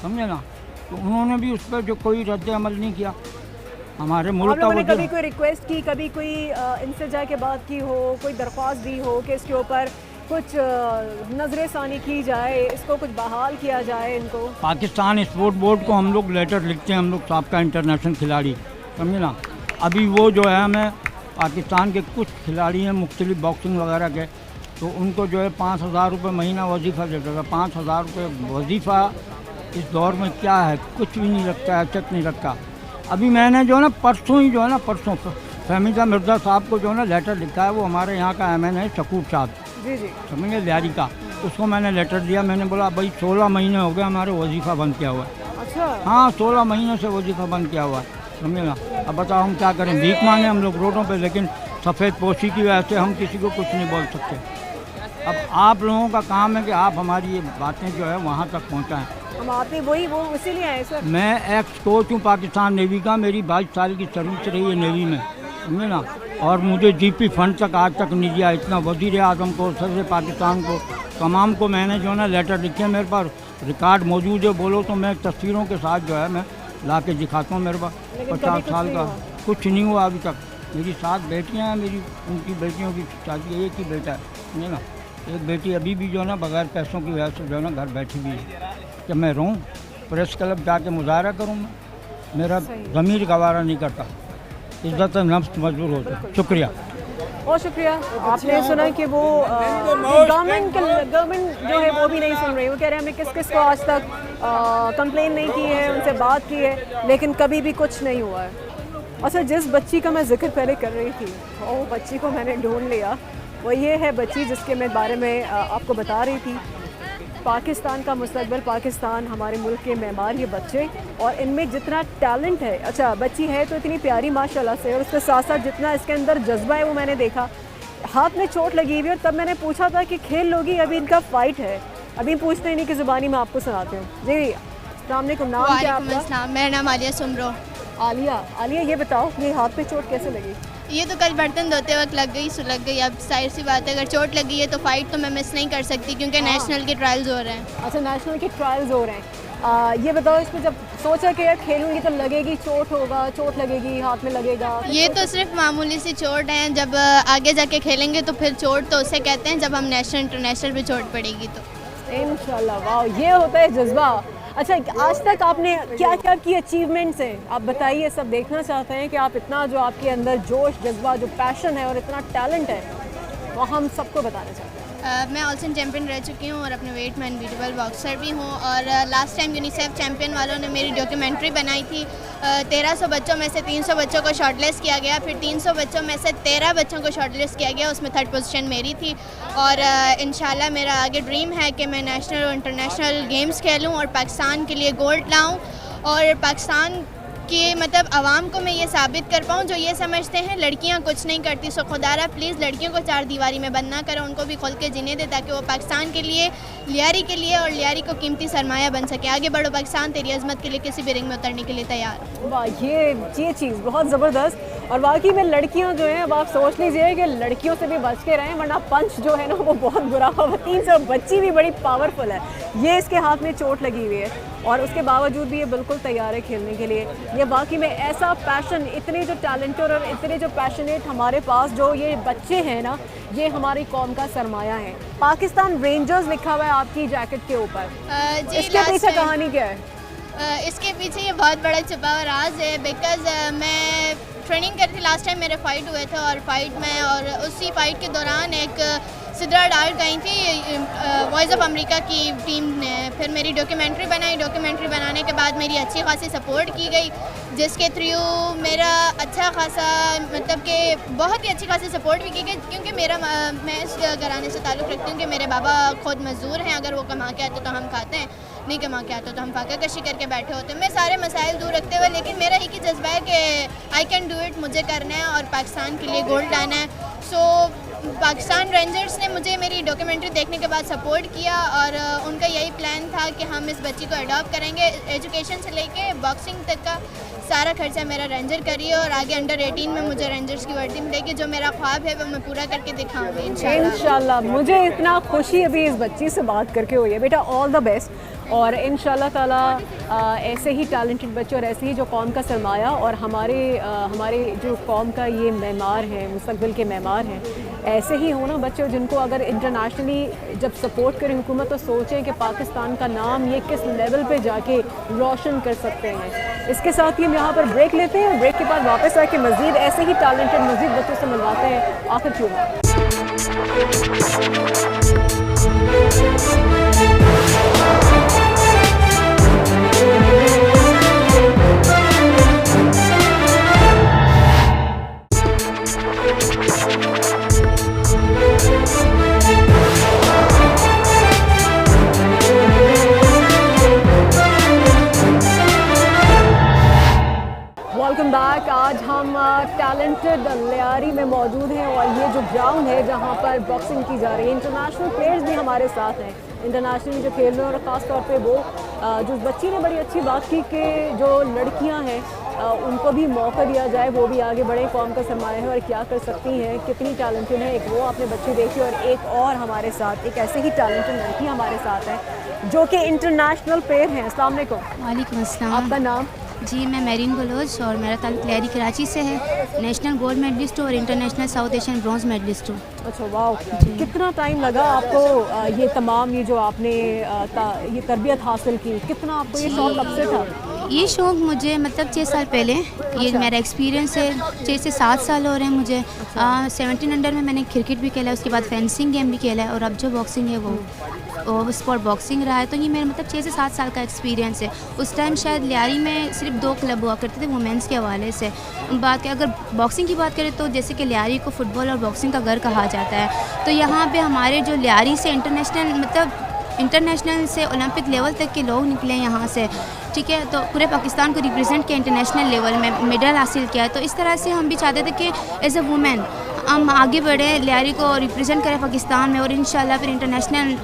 समझे ना, तो उन्होंने भी उस पर जो कोई रद्द अमल नहीं किया हमारे मुल्क का। कभी कोई रिक्वेस्ट की, कभी कोई इनसे जाके बात की हो, कोई दरख्वास्त दी हो कि इसके ऊपर कुछ नजर सानी की जाए, इसको कुछ बहाल किया जाए इनको? पाकिस्तान स्पोर्ट बोर्ड को हम लोग लेटर लिखते हैं, हम लोग साबका इंटरनेशनल खिलाड़ी, समझे ना, अभी वो जो है हमें पाकिस्तान के कुछ खिलाड़ी हैं मुख्तलिफ बॉक्सिंग वगैरह के, तो उनको जो है 5,000 रुपये महीना वजीफ़ा देता था। 5,000 रुपये वजीफ़ा इस दौर में क्या है, कुछ भी नहीं लगता है, अचक नहीं लगता। अभी मैंने जो है ना परसों ही जो है ना परसों फहमीदा मिर्ज़ा साहब को जो है ना लेटर लिखा है, वो हमारे यहाँ का MN है शकूर साहब, जी समझे, लियारी का, उसको मैंने लेटर दिया। मैंने बोला भाई 16 महीने हो गए हमारे वजीफ़ा बंद किया हुआ है। अच्छा, हाँ, 16 महीने से वजीफ़ा बंद किया हुआ है, समझे ना। अब बताओ हम क्या करें, भीख मांगे हम लोग रोडों पे, लेकिन सफ़ेद पोशी की वजह से हम किसी को कुछ नहीं बोल सकते। अब आप लोगों का काम है कि आप हमारी ये बातें जो है वहाँ तक पहुँचाएँ। हम आते वही वो इसीलिए आए सर। मैं एक्स कोच हूँ पाकिस्तान नेवी का, मेरी 22 साल की सर्विस रही है नेवी में, समझे ना, और मुझे GP फंड तक आज तक नहीं दिया। इतना वज़ीर आज़म को, सदर पाकिस्तान को, तमाम को मैंने जो है ना लेटर लिखे, मेरे पास रिकॉर्ड मौजूद है, बोलो तो मैं तस्वीरों के साथ जो है मैं ला के दिखाता हूँ मेरे पास। लेकिन 50 कभी कुछ साल नहीं का हुआ? कुछ नहीं हुआ अभी तक। मेरी 7 बेटियाँ हैं, मेरी उनकी बेटियों की शादी, एक ही बेटा है, नहीं ना। एक बेटी अभी भी जो है ना बगैर पैसों की वजह से जो है ना घर बैठी हुई है कि मैं रहूँ, प्रेस क्लब जाके मुजाहरा करूँ। मेरा ज़मीर गवारा नहीं करता, इज्जत नफ्स मजबूर होता है। शुक्रिया। बहुत शुक्रिया। आपने सुना कि वो गवर्नमेंट जो है वो भी नहीं सुन रही। वो कह रहे हैं हमने किस किस को आज तक कंप्लेन नहीं की है, उनसे बात की है, लेकिन कभी भी कुछ नहीं हुआ है। अच्छा, जिस बच्ची का मैं जिक्र पहले कर रही थी, वो बच्ची को मैंने ढूंढ लिया। वो ये है बच्ची जिसके मैं बारे में आपको बता रही थी। पाकिस्तान का मुस्तकबिल, पाकिस्तान हमारे मुल्क के मेहमान ये बच्चे, और इनमें जितना टैलेंट है, अच्छा बच्ची है तो इतनी प्यारी माशाल्लाह से, और उसके साथ साथ जितना इसके अंदर जज्बा है वो मैंने देखा। हाथ में चोट लगी हुई है, और तब मैंने पूछा था कि खेल लोगी, अभी इनका फ़ाइट है। अभी पूछते ही नहीं की ज़ुबानी में आपको सुनाते हूँ। जी अस्सलाम वालेकुम, नाम क्या आपका? मेरा नाम आलिया सुमरो। आलिया ये बताओ ये हाथ पे चोट कैसे लगी? ये तो कल बर्तन धोते वक्त लग गई, सुलग गई। अब जाहिर सी बात है अगर चोट लगी है तो फ़ाइट तो मैं मिस नहीं कर सकती, क्योंकि नेशनल के ट्रायल्स हो रहे हैं। अच्छा, नेशनल के ट्रायल्स हो रहे हैं। ये बताओ, इसमें जब सोचा कि यार खेलूंगी तो लगेगी, चोट लगेगी, हाथ में लगेगा? ये तो सिर्फ मामूली सी चोट है। जब आगे जाके खेलेंगे तो फिर चोट तो उसे कहते हैं जब हम नेशनल इंटरनेशनल पे चोट पड़ेगी तो। इंशाल्लाह। वाह, ये होता है जज्बा। अच्छा, आज तक आपने क्या क्या की अचीवमेंट्स हैं, आप बताइए। सब देखना चाहते हैं कि आप इतना जो आपके अंदर जोश, जज्बा, जो पैशन है और इतना टैलेंट है, वो हम सबको बताना चाहते हैं। मैं ऑल्सन चैम्पियन रह चुकी हूँ और अपने वेट में अनबीटेबल बॉक्सर भी हूँ। और लास्ट टाइम यूनिसेफ चैम्पियन वालों ने मेरी डॉक्यूमेंट्री बनाई थी। 1300 बच्चों में से 300 बच्चों को शॉर्टलिस्ट किया गया, फिर 300 बच्चों में से 13 बच्चों को शॉर्टलिस्ट किया गया, उसमें 3rd पोजीशन मेरी थी। और इंशाल्लाह मेरा आगे ड्रीम है कि मैं नेशनल और इंटरनेशनल गेम्स खेलूँ और पाकिस्तान के लिए गोल्ड लाऊँ, और पाकिस्तान कि मतलब आवाम को मैं ये साबित कर पाऊँ जो ये समझते हैं लड़कियाँ कुछ नहीं करती। सो खुदारा प्लीज़ लड़कियों को 4 दीवारी में बंद ना करें, उनको भी खुल के जीने दें ताकि वो पाकिस्तान के लिए, लियारी के लिए और लियारी को कीमती सरमाया बन सके। आगे बढ़ो पाकिस्तान, तेरी अजमत के लिए किसी भी रिंग में उतरने के लिए तैयार। वाह, ये चीज़ बहुत ज़बरदस्त। और वाकई में लड़कियां जो हैं, अब आप सोच लीजिए कि लड़कियों से भी बच के रहें, वरना पंच जो है ना वो बहुत बुरा होगा। 300 बच्ची भी बड़ी पावरफुल है। ये इसके हाथ में चोट लगी हुई है और उसके बावजूद भी ये बिल्कुल तैयार है खेलने के लिए। ये बाकी में ऐसा पैशन, इतने जो टैलेंटेड और इतने जो पैशनेट हमारे पास जो ये बच्चे हैं ना, ये हमारी कौम का सरमाया है। पाकिस्तान रेंजर्स लिखा हुआ है आपकी जैकेट के ऊपर, इसके पीछे कहानी क्या है? इसके पीछे ये बहुत बड़ा छुपा हुआ राज है। बिकॉज मैं ट्रेनिंग करती, लास्ट टाइम मेरे फ़ाइट हुए थे और फाइट में, और उसी फाइट के दौरान एक सिद्रा डाल गई थी वॉइस ऑफ अमेरिका की टीम ने। फिर मेरी डॉक्यूमेंट्री बनाई, डॉक्यूमेंट्री बनाने के बाद मेरी अच्छी खासी सपोर्ट की गई, जिसके थ्रू मेरा अच्छा खासा मतलब कि बहुत ही अच्छी खासी सपोर्ट भी की गई। क्योंकि मैं इस घराने से ताल्लुक़ रखती हूँ कि मेरे बाबा खुद मज़दूर हैं, अगर वो कमा के आते तो हम खाते हैं, नहीं कमा के आता तो हम फाका कशी करके बैठे होते हैं। मैं सारे मसाइल दूर रखते हुए, लेकिन मेरा एक ही जज्बा है कि आई कैन डू इट, मुझे करना है और पाकिस्तान के लिए गोल्ड लाना है। सो पाकिस्तान रेंजर्स ने मुझे मेरी डॉक्यूमेंट्री देखने के बाद सपोर्ट किया और उनका यही प्लान था कि हम इस बच्ची को अडॉप्ट करेंगे। एजुकेशन से लेके बॉक्सिंग तक का सारा खर्चा मेरा रेंजर करिए और आगे अंडर 18 में मुझे रेंजर्स की वर्दी मिलेगी। जो मेरा ख्वाब है वो मैं पूरा करके दिखाऊंगी इंशाल्लाह। मुझे इतना खुशी अभी इस बच्ची से बात करके हुई है। बेटा ऑल द बेस्ट, और इंशाल्लाह ताला ऐसे ही टैलेंटेड बच्चे और ऐसे ही जो कौम का सरमाया और हमारे जो कौम का ये मेमार है, मुस्तकबिल के मेमार हैं, ऐसे ही हो ना बच्चे जिनको अगर इंटरनेशनली जब सपोर्ट करें हुकूमत तो सोचें कि पाकिस्तान का नाम ये किस लेवल पे जाके रोशन कर सकते हैं। इसके साथ ही हम यहाँ पर ब्रेक लेते हैं और ब्रेक के बाद वापस आके मज़ीद ऐसे ही टैलेंटेड मज़ीद बच्चों से मिलवाते हैं आखिर क्यों। Welcome back. आज हम टैलेंटेड लियारी में मौजूद हैं और ये जो ग्राउंड है जहाँ पर बॉक्सिंग की जा रही है, इंटरनेशनल प्लेयर्स भी हमारे साथ हैं, इंटरनेशनली जो खेल रहे हैं। और ख़ास तौर पे वो जो बच्ची ने बड़ी अच्छी बात की कि जो लड़कियाँ हैं उनको भी मौका दिया जाए, वो भी आगे बढ़े, कौम का सरमाया है और क्या कर सकती हैं, कितनी टैलेंटेड है। एक वो आपने बच्ची देखी और एक और हमारे साथ एक ऐसे ही टैलेंटेड लड़की हमारे साथ है जो कि इंटरनेशनल प्लेयर हैं। अस्सलाम वालेकुम। वालेकुम अस्सलाम। आपका नाम? जी मैं मेरीन बलोच और मेरा ताल्लुक लियारी कराची से है। नेशनल गोल्ड मेडलिस्ट हूँ और international South Asian bronze medallist हूँ। अच्छा वाह, कितना टाइम लगा आपको ये तमाम ये जो आपने ये तरबियत हासिल की, कितना आपको ये शौक कब से था? ये शौक़ मुझे मतलब 6 साल पहले, ये मेरा एक्सपीरियंस है। 6 से 7 साल हो रहे हैं मुझे। 17 अंडर में मैंने क्रिकेट भी खेला है, उसके बाद फेंसिंग गेम भी खेला है और अब जो बॉक्सिंग है वो स्पोर्ट बॉक्सिंग रहा है। तो ये मेरा मतलब 6 से 7 साल का एक्सपीरियंस है। उस टाइम शायद लियारी में सिर्फ 2 क्लब हुआ करते थे वुमेंस के हवाले से। बात के अगर बॉक्सिंग की बात करें तो जैसे कि लियारी को फुटबॉल और बॉक्सिंग का घर कहा जाता है, तो यहाँ पे हमारे जो लियारी से इंटरनेशनल से ओलंपिक लेवल तक के लोग निकले यहाँ से, ठीक है। तो पूरे पाकिस्तान को रिप्रेजेंट किया, इंटरनेशनल लेवल में मेडल हासिल किया। तो इस तरह से हम भी चाहते थे कि एज अ वुमेन हम आगे बढ़े, लियारी को रिप्रेजेंट करें पाकिस्तान में और इंशाल्लाह फिर इंटरनेशनल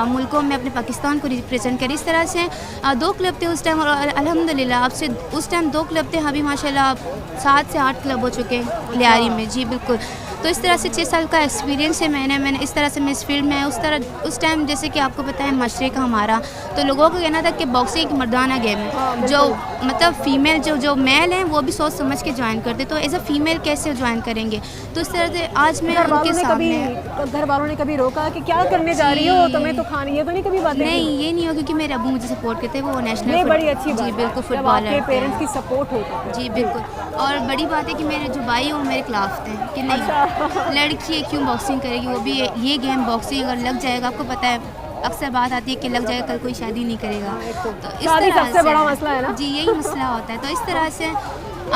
मुल्कों में अपने पाकिस्तान को रिप्रेजेंट करें। इस तरह से 2 क्लब थे उस टाइम और अल्हम्दुलिल्लाह अब से उस टाइम 2 क्लब थे, अभी माशाल्लाह 7 से 8 क्लब हो चुके हैं लियारी में। जी बिल्कुल। तो इस तरह से 6 साल का एक्सपीरियंस है मैंने इस तरह से मैं इस फील्ड में उस टाइम जैसे कि आपको पता है मशरक़ हमारा, तो लोगों का कहना था कि बॉक्सिंग एक मर्दाना गेम है, जो मतलब फ़ीमेल जो मेल हैं वो भी सोच समझ के ज्वाइन करते, तो एज अ फीमेल कैसे ज्वाइन करेंगे। तो इस तरह से आज मैं उनके सामने, घर वालों ने कभी रोका कि क्या करने जा रही हो, तुम्हें तो खानी, ये तो नहीं कभी बातें? नहीं, ये नहीं हो, क्योंकि मेरे अबू मुझे सपोर्ट करते, वो नेशनल बड़ी अच्छी बात, जी बिल्कुल फुटबॉलर, पेरेंट्स की सपोर्ट होती है। जी बिल्कुल। और बड़ी बात है कि मेरे जो भाई हैं वो मेरे खिलाफ थे कि नहीं लड़की है क्यों बॉक्सिंग करेगी, वो भी ये गेम बॉक्सिंग अगर लग जाएगा, आपको पता है अक्सर बात आती है कि लग जाएगा कल कोई शादी नहीं करेगा, तो इस तरह सबसे बड़ा मसला है ना। जी यही मसला होता है। तो इस तरह से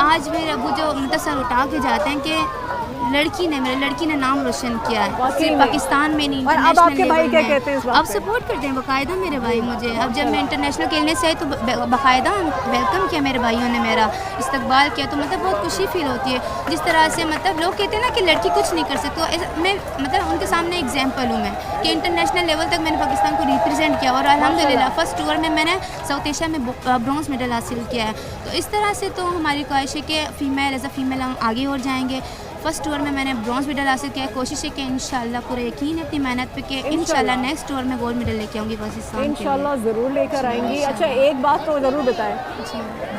आज मेरे अबू जो मतलब सर उठा के जाते हैं कि मेरी लड़की ने नाम रोशन किया है, सिर्फ पाकिस्तान में नहीं, और अब आपके भाई क्या कहते हैं इस बात अब सपोर्ट करते हैं बाकायदा मेरे भाई मुझे। अब जब मैं इंटरनेशनल खेलने से आई तो बाकायदा वेलकम किया मेरे भाइयों ने, मेरा इस्तकबाल किया, तो मतलब बहुत खुशी फील होती है। जिस तरह से मतलब लोग कहते हैं ना कि लड़की कुछ नहीं कर सकती, तो मैं मतलब उनके सामने एग्जाम्पल हूँ मैं कि इंटरनेशनल लेवल तक मैंने पाकिस्तान को रिप्रेजेंट किया और अल्हम्दुलिल्लाह फर्स्ट टूर में मैंने साउथ एशिया में ब्रॉन्ज मेडल हासिल किया है। तो इस तरह से तो हमारी ख्वाहिश है कि एज अ फीमेल हम आगे और जाएंगे। फर्स्ट टूर में मैंने ब्रॉन्ज मेडल हासिल किया है, कोशिश है कि इंशाल्लाह पूरा यकीन है अपनी मेहनत पे कि इंशाल्लाह नेक्स्ट टूर में गोल्ड मेडल लेके आऊँगी पाकिस्तान, इंशाल्लाह ज़रूर लेकर आएंगी। अच्छा एक बात तो ज़रूर बताएं,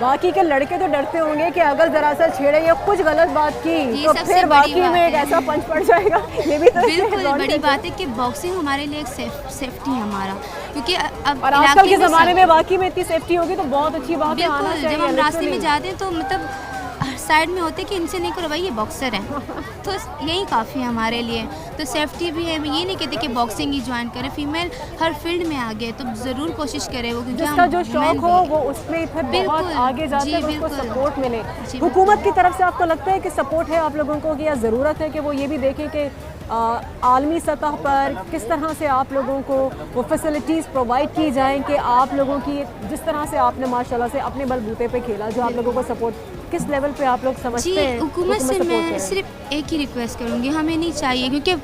बाकी के लड़के तो डरते होंगे कि अगर जरा सा छेड़े या कुछ गलत बात की तो फिर बाकी में एक ऐसा पंच पड़ जाएगा, ये भी तो बिल्कुल बड़ी बात है कि बॉक्सिंग हमारे लिए एक सेफ्टी है हमारा, क्योंकि अब और आजकल के ज़माने में बाकी में इतनी सेफ्टी होगी तो बहुत अच्छी बात है। बिल्कुल, जब हम रास्ते में जाते हैं तो मतलब साइड में होते कि इनसे नहीं करो भाई ये बॉक्सर हैं, तो यही काफ़ी है हमारे लिए। तो सेफ्टी भी है, ये नहीं कहते कि बॉक्सिंग ही ज्वाइन करें, फीमेल हर फील्ड में आगे तो ज़रूर कोशिश करे वो, क्योंकि जिसका जो शौक हो वो उसमें फिर बहुत आगे जाते हैं, उसको सपोर्ट मिले। हुकूमत की तरफ से आपको लगता है कि सपोर्ट है आप लोगों को, कि या ज़रूरत है कि वो ये भी देखें कि आलमी सतह पर किस तरह से आप लोगों को वो फैसिलिटीज़ प्रोवाइड की जाएं कि आप लोगों की जिस तरह से आपने माशाल्लाह से अपने बलबूते पे खेला, जो आप लोगों को सपोर्ट किस लेवल पे आप लोग समझते हैं? हुकूमत से मैं सिर्फ एक ही रिक्वेस्ट करूँगी, हमें नहीं चाहिए, क्योंकि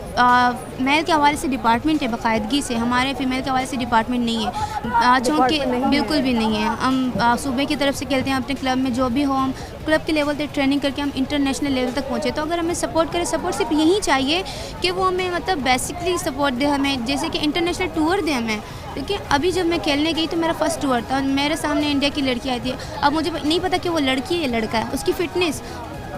मेल के हवाले से डिपार्टमेंट है बाकायदगी से, हमारे फीमेल के हवाले से डिपार्टमेंट नहीं है, चूँकि बिल्कुल भी नहीं है। हम सूबे की तरफ से खेलते हैं, अपने क्लब में जो भी हो हम क्लब के लेवल तक ट्रेनिंग करके हम इंटरनेशनल लेवल तक पहुँचे। तो अगर हमें सपोर्ट करें, सपोर्ट सिर्फ यही चाहिए कि वो हमें मतलब बेसिकली सपोर्ट दे, हमें जैसे कि इंटरनेशनल टूर दे हमें, क्योंकि अभी जब मैं खेलने गई तो मेरा फर्स्ट टूर था, मेरे सामने इंडिया की लड़की आई थी, अब मुझे नहीं पता कि वो लड़की है या लड़का है, उसकी फ़िटनेस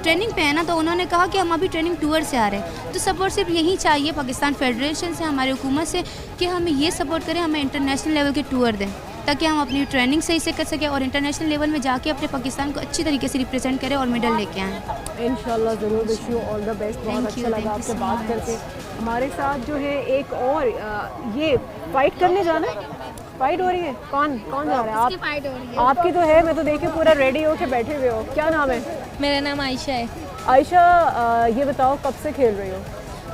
ट्रेनिंग पे है ना, तो उन्होंने कहा कि हम अभी ट्रेनिंग टूर से आ रहे हैं। तो सपोर्ट सिर्फ यही चाहिए पाकिस्तान फेडरेशन से, हमारी हुकूमत से, कि हमें ये सपोर्ट करें, हमें इंटरनेशनल लेवल के टूर दें, ताकि हम अपनी ट्रेनिंग सही से कर सकें और इंटरनेशनल लेवल में जाके अपने पाकिस्तान को अच्छी तरीके से रिप्रेजेंट करें और मेडल लेके आएँ। इंशाल्लाह ज़रूर, wish you all the best. बहुत अच्छा लगा आपसे बात करके। हमारे साथ जो है एक और ये फाइट करने जाना है, फाइट हो रही है, कौन जा रहा है? आप फाइट हो रही है। आपकी तो है, मैं तो देखे पूरा रेडी होके बैठे हुए हो। क्या नाम है? मेरा नाम आयशा है। आयशा, ये बताओ कब से खेल रही हो?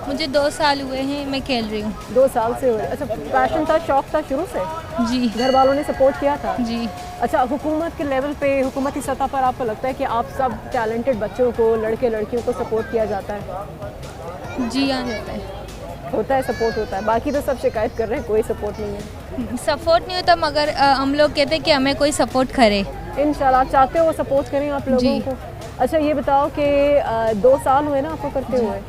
मुझे 2 साल हुए हैं, मैं खेल रही हूँ। 2 साल से हुए? अच्छा, पैशन था, शौक था शुरू से? जी। घर वालों ने सपोर्ट किया था? जी। अच्छा, हुकूमत के लेवल पे, हुकूमती सतह पर आपको लगता है कि आप सब टैलेंटेड बच्चों को, लड़के लड़कियों को सपोर्ट किया जाता है? जी हाँ, होता है, सपोर्ट होता है। बाकी तो सब शिकायत कर रहे हैं, कोई सपोर्ट नहीं है। सपोर्ट नहीं होता, मगर हम लोग कहते हैं कि हमें कोई सपोर्ट करे। इंशाल्लाह चाहते हो वो सपोर्ट करें आप लोगों को। अच्छा, ये बताओ कि 2 साल हुए ना आपको करते हुए,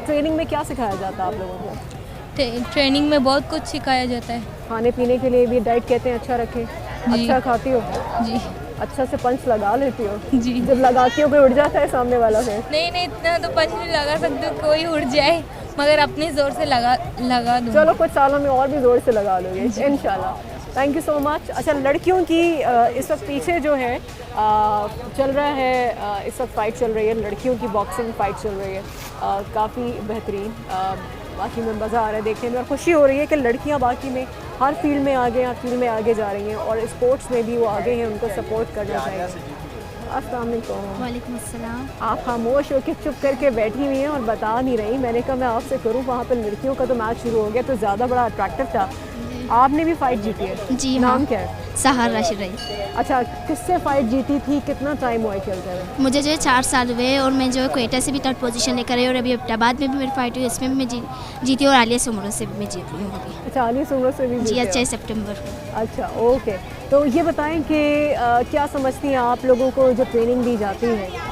ट्रेनिंग में क्या सिखाया जाता है आप लोगों को? ट्रेनिंग में बहुत कुछ सिखाया जाता है। खाने पीने के लिए भी डाइट कहते हैं अच्छा रखें? अच्छा खाती हो? जी। अच्छा से पंच लगा लेती हो? जी। जब लगाती हो कोई उड़ जाता है सामने वाला फिर? नहीं नहीं, इतना तो पंच नहीं लगा सकते कोई उड़ जाए, मगर अपने ज़ोर से लगा दूँ। चलो कुछ सालों में और भी ज़ोर से लगा लोगे इंशाल्लाह। Thank you so much. अच्छा, लड़कियों की इस वक्त पीछे जो है चल रहा है, इस वक्त फ़ाइट चल रही है, लड़कियों की बॉक्सिंग फ़ाइट चल रही है, काफ़ी बेहतरीन। बाकी में मज़ा आ रहा है देखने में और खुशी हो रही है कि लड़कियां बाकी में हर फील्ड में आगे जा रही हैं और स्पोर्ट्स में भी वो आगे हैं, उनको सपोर्ट करना चाहिए। अस्सलाम वालेकुम। वालेकुम अस्सलाम। आप खामोश होकर चुप करके बैठी हुई हैं और बता नहीं रही। मैंने कहा मैं आपसे करूं, वहाँ पर लड़कियों का तो मैच शुरू हो गया तो ज़्यादा बड़ा अट्रैक्टिव था। आपने भी फाइट जीती है? जी। नाम हाँ। क्या है? सहार राशिद रही। अच्छा, किससे फाइट जीती थी? कितना टाइम हुआ खेलते हुए? मुझे जो है 4 साल हुए और मैं जो है क्वेटा से भी 3rd पोजीशन लेकर आई और अभी अब्टाबाद में भी मेरी फाइट हुई, इसमें भी मैं जीती और आलिया सुमरो से भी मैं जीती हूँ अभी। अच्छा, आलिया सुमरो से भी जी, जीते 6 हो? सितंबर को। अच्छा, ओके। तो ये बताएं कि क्या समझती हैं आप लोगों को जो ट्रेनिंग दी जाती है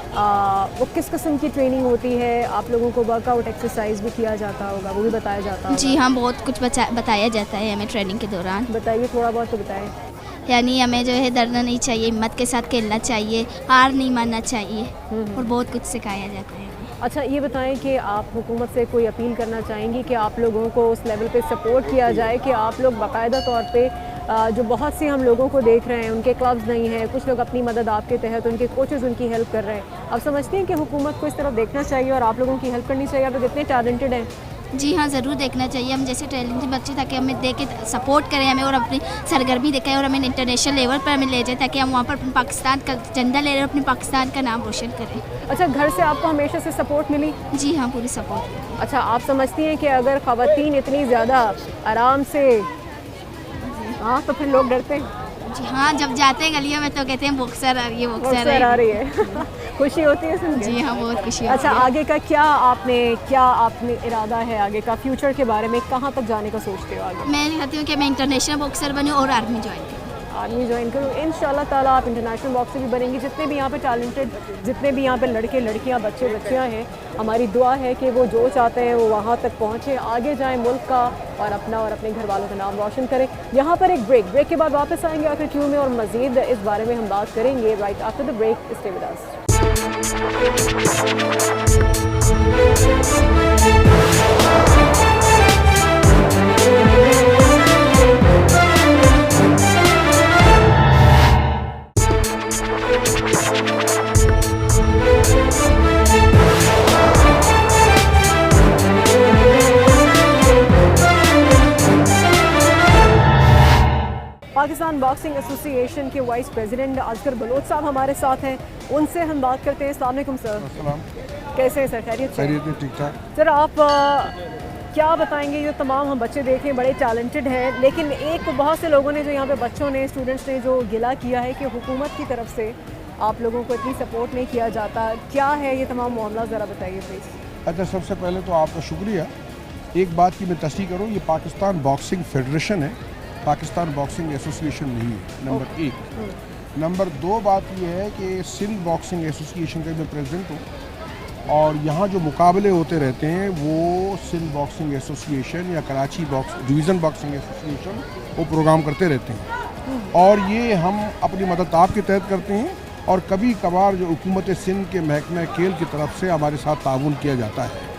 वो किस किस्म की ट्रेनिंग होती है? आप लोगों को वर्कआउट एक्सरसाइज भी किया जाता होगा, वो भी बताया जाता होगा? जी हाँ, बहुत कुछ बताया जाता है हमें ट्रेनिंग के दौरान। बताइए, थोड़ा बहुत तो बताएं। यानी हमें जो है डरना नहीं चाहिए, हिम्मत के साथ खेलना चाहिए, हार नहीं मानना चाहिए और बहुत कुछ सिखाया जाता है। अच्छा, ये बताएं कि आप हुकूमत से कोई अपील करना चाहेंगी कि आप लोगों को उस लेवल पे सपोर्ट किया जाए कि आप लोग बाकायदा तौर पे जो बहुत सी हम लोगों को देख रहे हैं, उनके क्लब्स नहीं हैं, कुछ लोग अपनी मदद आपके तहत, उनके कोचेज़ उनकी हेल्प कर रहे हैं। आप समझते हैं कि हुकूमत को इस तरफ देखना चाहिए और आप लोगों की हेल्प करनी चाहिए? आप लोग इतने टैलेंटेड हैं। जी हाँ, ज़रूर देखना चाहिए। हम जैसे टैलेंटेड बच्चे ताकि हमें देख के सपोर्ट करें हमें और अपनी सरगर्मी दिखाएं और हमें इंटरनेशनल लेवल पर हमें ले जाए ताकि हम वहाँ पर अपने पाकिस्तान का झंडा ले रहे और अपने पाकिस्तान का नाम रोशन करें। अच्छा, घर से आपको हमेशा से सपोर्ट मिली? जी हाँ, पूरी सपोर्ट। अच्छा, आप समझती हैं कि अगर ख़वातीन इतनी ज़्यादा आराम से, हाँ, तो फिर लोग डरते हैं? जी हाँ, जब जाते हैं गलियों में तो कहते हैं बॉक्सर आ रही है, बॉक्सर आ रही है। खुशी होती है सुन के? जी हाँ, बहुत खुशी होती अच्छा, है। आगे का क्या आपने इरादा है? आगे का फ्यूचर के बारे में कहाँ तक जाने का सोचते हो आगे? मैं चाहती हूँ कि मैं इंटरनेशनल बॉक्सर बनूँ और आर्मी ज्वाइन करूँ। आर्मी ज्वाइन करूँ, इंशाल्लाह ताला आप इंटरनेशनल बॉक्सर भी बनेंगी। जितने भी यहाँ पे टैलेंटेड, जितने भी यहाँ पे लड़के लड़कियाँ बच्चे बच्चियाँ हैं, हमारी दुआ है कि वो जो चाहते हैं वो वहाँ तक पहुँचे, आगे जाएँ मुल्क का और अपना और अपने घर वालों का नाम रोशन करें। यहाँ पर एक ब्रेक के बाद वापस आएंगे आखिर क्यों में और मज़ीद इस बारे में हम बात करेंगे right after the break. Stay with us. Pakistan boxing association के वाइस प्रेसिडेंट असगर बलोच साहब हमारे साथ हैं, उनसे हम बात करते हैं। अस्सलाम वालेकुम सर। कैसे हैं सर? खैरियत से? ठीक ठाक। सर, आप क्या बताएंगे? जो तमाम हम बच्चे देख रहे हैं बड़े टैलेंटेड हैं, लेकिन एक बहुत से लोगों ने जो यहाँ पे बच्चों ने, स्टूडेंट्स ने जो गिला किया है कि हुकूमत की तरफ से आप लोगों को इतनी सपोर्ट नहीं किया जाता, क्या है ये तमाम मामला, ज़रा बताइए प्लीज़। अच्छा, सबसे पहले तो आपका शुक्रिया। एक बात की मैं तस्दीक करूँ, ये पाकिस्तान बॉक्सिंग फेडरेशन है, पाकिस्तान बॉक्सिंग एसोसिएशन नहीं है, नंबर 1। नंबर 2 बात यह है कि सिंध बॉक्सिंग एसोसिएशन का मैं प्रेसिडेंट हूँ और यहाँ जो मुकाबले होते रहते हैं वो सिंध बॉक्सिंग एसोसिएशन या कराची डिवीज़न बॉक्सिंग एसोसिएशन वो प्रोग्राम करते रहते हैं और ये हम अपनी मदद आपके तहत करते हैं और कभी कभार जो हुकूमत सिंध के महकमा खेल की तरफ से हमारे साथ ताउन किया जाता है,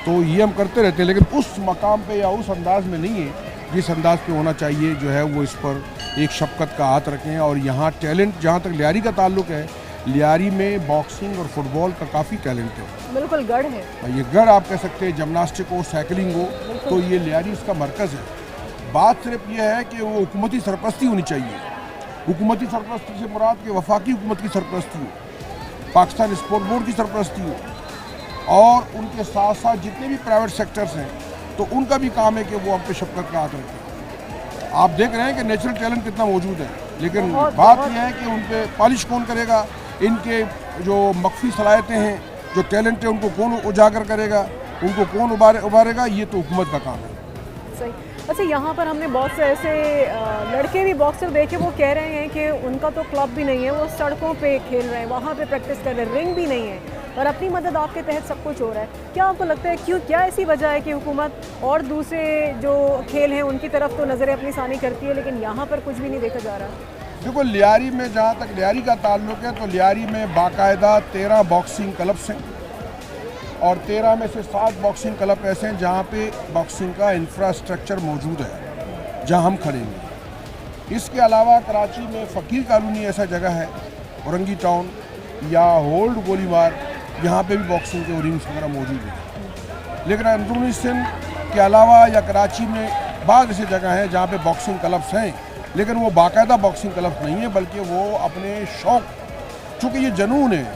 तो ये हम करते रहते हैं, लेकिन उस मकाम पे या उस अंदाज में नहीं है जिस अंदाज पे होना चाहिए। जो है वो इस पर एक शफकत का हाथ रखें और यहाँ टैलेंट, जहाँ तक लियारी का ताल्लुक है, लियारी में बॉक्सिंग और फुटबॉल का काफ़ी टैलेंट है। बिल्कुल गढ़ है ये, गढ़ आप कह सकते हैं, जिमनास्टिक हो, साइकिलिंग हो, तो ये लियारी इसका मरकज़ है। बात सिर्फ यह है कि वो हुकूमती सरपरस्ती होनी चाहिए। हुकूमती सरपरस्ती से मुराद कि वफाकी हुकूमत की सरपरस्ती हो, पाकिस्तान स्पोर्ट बोर्ड की सरपरस्ती हो और उनके साथ साथ जितने भी प्राइवेट सेक्टर्स हैं तो उनका भी काम है कि वो हम पे शफकत का हाथ रखें। आप देख रहे हैं कि नेचुरल टैलेंट कितना मौजूद है, लेकिन बात यह है कि उन पे पॉलिश कौन करेगा, इनके जो मख्फी सलाहियतें हैं, जो टैलेंट है, उनको कौन उजागर करेगा, उनको कौन उबारेगा, ये तो हुकूमत का काम है। सही। अच्छा, यहाँ पर हमने बहुत से ऐसे लड़के भी बॉक्सर देखे, वो कह रहे हैं कि उनका तो क्लब भी नहीं है, वो सड़कों पे खेल रहे हैं, वहाँ पे प्रैक्टिस कर रहे हैं, रिंग भी नहीं है और अपनी मदद आपके तहत सब कुछ हो रहा है। क्या आपको लगता है क्या ऐसी वजह है कि हुकूमत और दूसरे जो खेल हैं उनकी तरफ तो नज़रें अपनी सानी करती है, लेकिन यहाँ पर कुछ भी नहीं देखा जा रहा? देखो लियारी में जहाँ तक लियारी का ताल्लुक है तो लियारी में बाकायदा 13 बॉक्सिंग क्लब्स हैं और 13 में से 7 बॉक्सिंग क्लब ऐसे हैं जहाँ पे बॉक्सिंग का इंफ्रास्ट्रक्चर मौजूद है जहाँ हम खड़े हैं। इसके अलावा कराची में फ़कीर कॉलोनी ऐसा जगह है, औरंगी टाउन या होल्ड गोलीबार, यहाँ पे भी बॉक्सिंग के रिंग्स वगैरह मौजूद हैं। लेकिन अंदरूनी सिंध के अलावा या कराची में बाद ऐसी जगह हैं जहाँ पे बॉक्सिंग क्लब्स हैं, लेकिन वो बाकायदा बॉक्सिंग क्लब्स नहीं है, बल्कि वो अपने शौक़, चूँकि ये जुनून है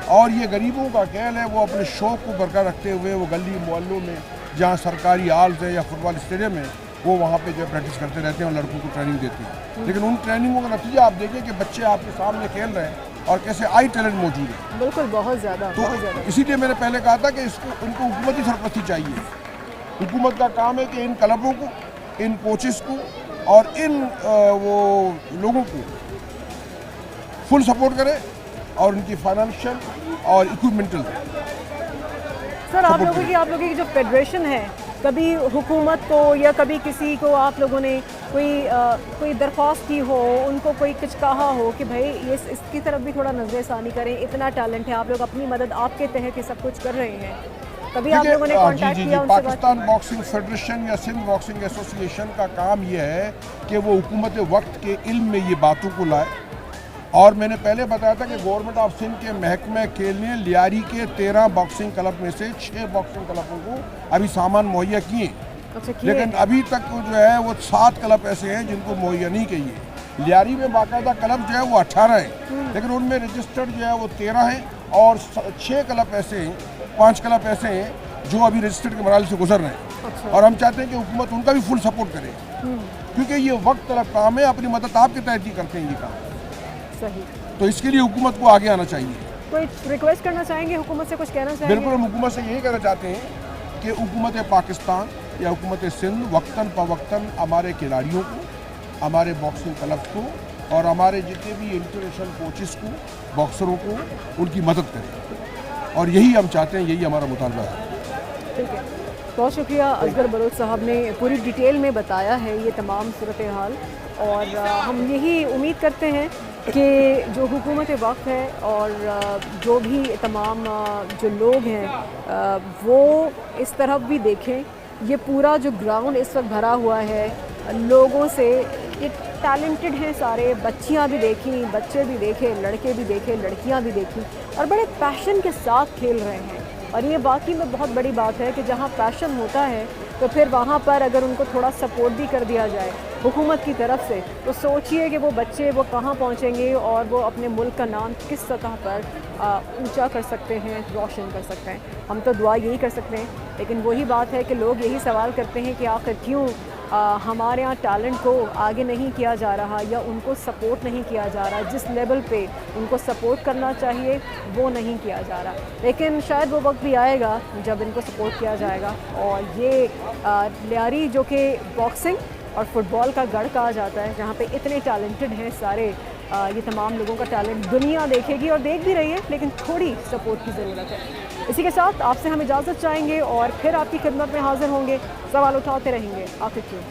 और ये गरीबों का खेल है, वो अपने शौक़ को बरकरार रखते हुए वो गली मोहल्लों में जहाँ सरकारी हाल्स है या फुटबॉल स्टेडियम है वो वहाँ पे जो प्रैक्टिस करते रहते हैं और लड़कों को ट्रेनिंग देते हैं। लेकिन उन ट्रेनिंगों का नतीजा आप देखें कि बच्चे आपके सामने खेल रहे हैं और कैसे आई टैलेंट मौजूद है। बिल्कुल, बहुत ज़्यादा। तो इसीलिए मैंने पहले कहा था कि इसको इनको हुकूमती सरपरस्ती चाहिए। हुकूमत का काम है कि इन क्लबों को, इन कोचेस को और इन वो लोगों को फुल सपोर्ट करे और उनकी फाइनेंशियल और इक्विपमेंटल। सर, आप लोगों की जो फेडरेशन है, कभी हुकूमत को या कभी किसी को आप लोगों ने कोई दरख्वास्त की हो, उनको कोई कुछ कहा हो कि भाई ये इसकी तरफ भी थोड़ा नज़रसानी करें, इतना टैलेंट है, आप लोग अपनी मदद आपके तहत ये सब कुछ कर रहे हैं, कभी आप लोगों ने कांटेक्ट किया उनसे? पाकिस्तान बॉक्सिंग फेडरेशन या सिंध बॉक्सिंग एसोसिएशन का काम ये है कि वो हुकूमत वक्त के इल्म में ये बातों को लाए। और मैंने पहले बताया था कि गवर्नमेंट ऑफ सिंध के महकमे खेल ने लियारी के 13 बॉक्सिंग क्लब में से 6 बॉक्सिंग क्लबों को अभी सामान मुहैया किए। लेकिन अभी तक जो है वो 7 क्लब ऐसे हैं जिनको मुहैया नहीं किए। लियारी में बाकायदा क्लब जो है वो 18 हैं, लेकिन उनमें रजिस्टर्ड जो है वो 13 हैं और 6 क्लब ऐसे हैं, 5 क्लब ऐसे हैं जो अभी रजिस्टर्ड के मराहल से गुजर रहे हैं। और हम चाहते हैं कि हुकूमत उनका भी फुल सपोर्ट करे, क्योंकि ये वक्त तलब काम है, अपनी मदद आपके तहत ही करते हैं ये काम। सही। तो इसके लिए हुकूमत को आगे आना चाहिए। कोई रिक्वेस्ट करना चाहेंगे हुकूमत से, कुछ कहना चाहेंगे? बिल्कुल, हम हुकूमत से यही कहना चाहते हैं कि हुकूमत पाकिस्तान या हुकूमत सिंध वक्तन फ़वक्तन हमारे खिलाड़ियों को, हमारे बॉक्सिंग क्लब को और हमारे जितने भी इंटरनेशनल कोचेस को, बॉक्सरों को, उनकी मदद करें। और यही हम चाहते हैं, यही हमारा मुतालबा है। ठीक है, बहुत शुक्रिया असगर बलोच साहब ने पूरी डिटेल में बताया है ये तमाम सूरत हाल। और हम यही उम्मीद करते हैं कि जो हुकूमत वक्त है और जो भी तमाम जो लोग हैं वो इस तरफ भी देखें। ये पूरा जो ग्राउंड इस वक्त भरा हुआ है लोगों से, ये टैलेंटेड हैं सारे, बच्चियां भी देखी, बच्चे भी देखे, लड़के भी देखे, लड़कियां भी देखी और बड़े पैशन के साथ खेल रहे हैं। और ये वाकई में बहुत बड़ी बात है कि जहाँ पैशन होता है तो फिर वहाँ पर अगर उनको थोड़ा सपोर्ट भी कर दिया जाए हुकूमत की तरफ से, तो सोचिए कि वो बच्चे वो कहाँ पहुँचेंगे और वो अपने मुल्क का नाम किस सतह पर ऊंचा कर सकते हैं, रोशन कर सकते हैं। हम तो दुआ यही कर सकते हैं, लेकिन वही बात है कि लोग यही सवाल करते हैं कि आखिर क्यों हमारे यहाँ टैलेंट को आगे नहीं किया जा रहा या उनको सपोर्ट नहीं किया जा रहा, जिस लेवल पे उनको सपोर्ट करना चाहिए वो नहीं किया जा रहा। लेकिन शायद वो वक्त भी आएगा जब इनको सपोर्ट किया जाएगा। और ये लियारी जो कि बॉक्सिंग और फुटबॉल का गढ़ कहा जाता है, जहाँ पे इतने टैलेंटेड हैं सारे, ये तमाम लोगों का टैलेंट दुनिया देखेगी और देख भी रही है, लेकिन थोड़ी सपोर्ट की ज़रूरत है। इसी के साथ आपसे हम इजाज़त चाहेंगे और फिर आपकी खिदमत में हाजिर होंगे, सवाल उठाते रहेंगे। आखिर क्यों?